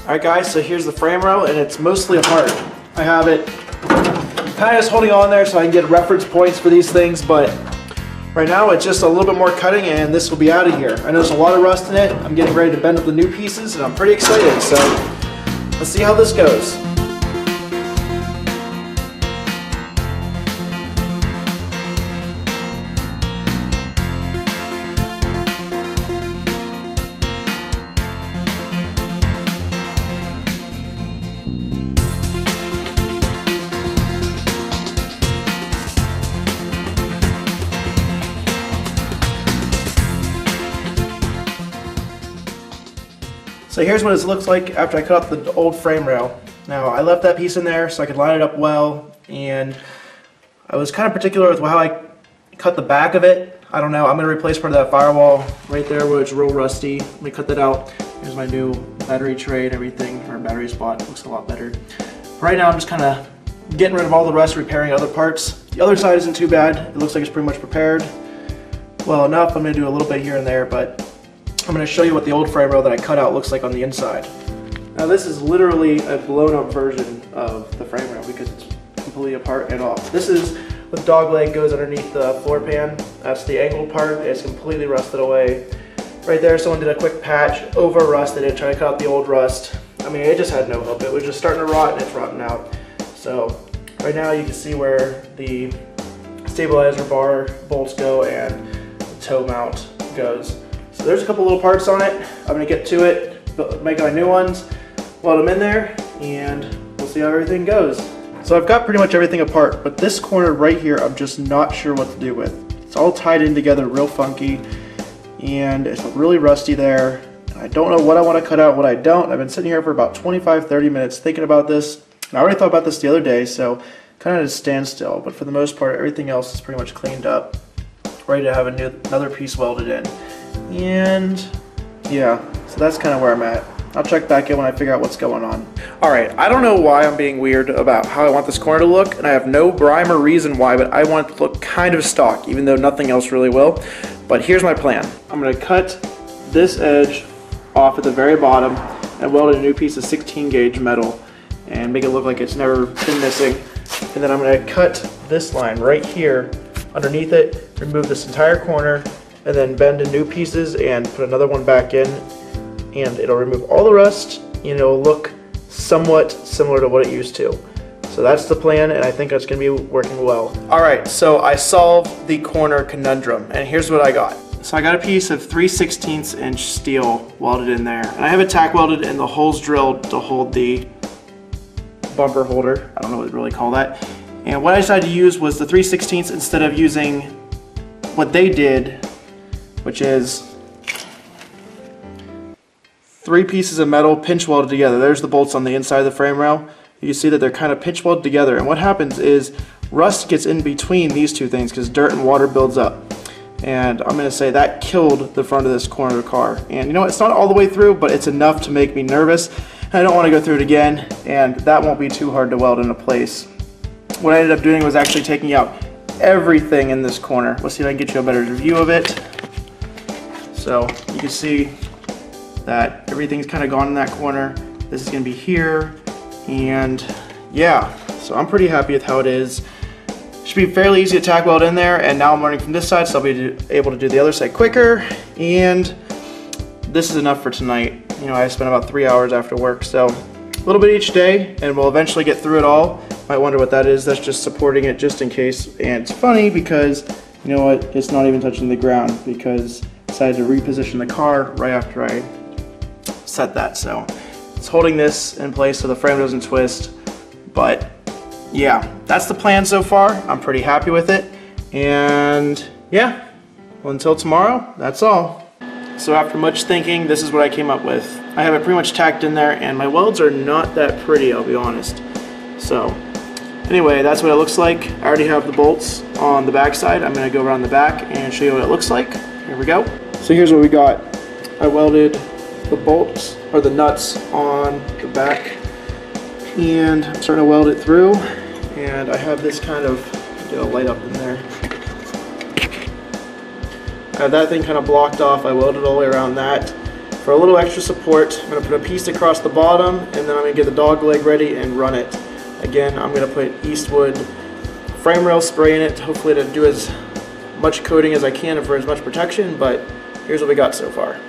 Alright guys, so here's the frame rail and it's mostly apart. I have it kind of just holding on there so I can get reference points for these things, but right now it's just a little bit more cutting and this will be out of here. I know there's a lot of rust in it. I'm getting ready to bend up the new pieces and I'm pretty excited, so let's see how this goes. So here's what it looks like after I cut off the old frame rail. Now I left that piece in there so I could line it up well, and I was kind of particular with how I cut the back of it. I don't know, I'm going to replace part of that firewall right there where it's real rusty. Let me cut that out. Here's my new battery tray and everything, or battery spot. It looks a lot better. Right now I'm just kind of getting rid of all the rust, repairing other parts. The other side isn't too bad. It looks like it's pretty much prepared well enough. I'm going to do a little bit here and there, but I'm going to show you what the old frame rail that I cut out looks like on the inside. Now this is literally a blown up version of the frame rail because it's completely apart and off. This is the dog leg goes underneath the floor pan. That's the angled part. It's completely rusted away. Right there someone did a quick patch, over rusted it, trying to cut out the old rust. I mean, it just had no hope. It was just starting to rot and it's rotting out. So right now you can see where the stabilizer bar bolts go and the toe mount goes. So there's a couple little parts on it. I'm going to get to it, make my new ones, weld them in there, and we'll see how everything goes. So I've got pretty much everything apart, but this corner right here I'm just not sure what to do with. It's all tied in together real funky, and it's really rusty there. I don't know what I want to cut out, what I don't. I've been sitting here for about 25-30 minutes thinking about this. And I already thought about this the other day, so kind of at a standstill, but for the most part everything else is pretty much cleaned up, ready to have another piece welded in. And yeah, so that's kind of where I'm at. I'll check back in when I figure out what's going on. Alright, I don't know why I'm being weird about how I want this corner to look, and I have no rhyme or reason why, but I want it to look kind of stock, even though nothing else really will. But here's my plan. I'm going to cut this edge off at the very bottom and weld a new piece of 16 gauge metal and make it look like it's never been missing. And then I'm going to cut this line right here underneath it, remove this entire corner, and then bend in new pieces and put another one back in, and it'll remove all the rust and it'll look somewhat similar to what it used to. So that's the plan, and I think that's going to be working well. Alright, so I solved the corner conundrum, and here's what I got. So I got a piece of 3/16 inch steel welded in there, and I have it tack welded and the holes drilled to hold the bumper holder. I don't know what to really call that. And what I decided to use was the 3/16 instead of using what they did, which is 3 pieces of metal pinch welded together. There's the bolts on the inside of the frame rail. You can see that they're kind of pinch welded together, and what happens is rust gets in between these two things because dirt and water builds up. And I'm going to say that killed the front of this corner of the car. And you know, it's not all the way through, but it's enough to make me nervous. And I don't want to go through it again, and that won't be too hard to weld into place. What I ended up doing was actually taking out everything in this corner. Let's see if I can get you a better view of it. So you can see that everything's kind of gone in that corner. This is going to be here, and yeah, so I'm pretty happy with how it is. Should be fairly easy to tack weld in there, and now I'm learning from this side, so I'll be able to do the other side quicker. And this is enough for tonight. You know, I spent about 3 hours after work, so a little bit each day, and we'll eventually get through it all. Might wonder what that is. That's just supporting it just in case. And it's funny because, you know what, it's not even touching the ground because I decided to reposition the car right after I set that. So it's holding this in place so the frame doesn't twist. But yeah, that's the plan so far. I'm pretty happy with it. And yeah, well, until tomorrow, that's all. So after much thinking, this is what I came up with. I have it pretty much tacked in there, and my welds are not that pretty, I'll be honest. So anyway, that's what it looks like. I already have the bolts on the back side. I'm going to go around the back and show you what it looks like. Here we go. So here's what we got. I welded the bolts, or the nuts, on the back, and I'm starting to weld it through. And I have this kind of, get a light up in there. I have that thing kind of blocked off. I welded all the way around that. For a little extra support, I'm going to put a piece across the bottom, and then I'm going to get the dog leg ready and run it. Again, I'm going to put Eastwood frame rail spray in it, hopefully to do as much coating as I can for as much protection, but here's what we got so far.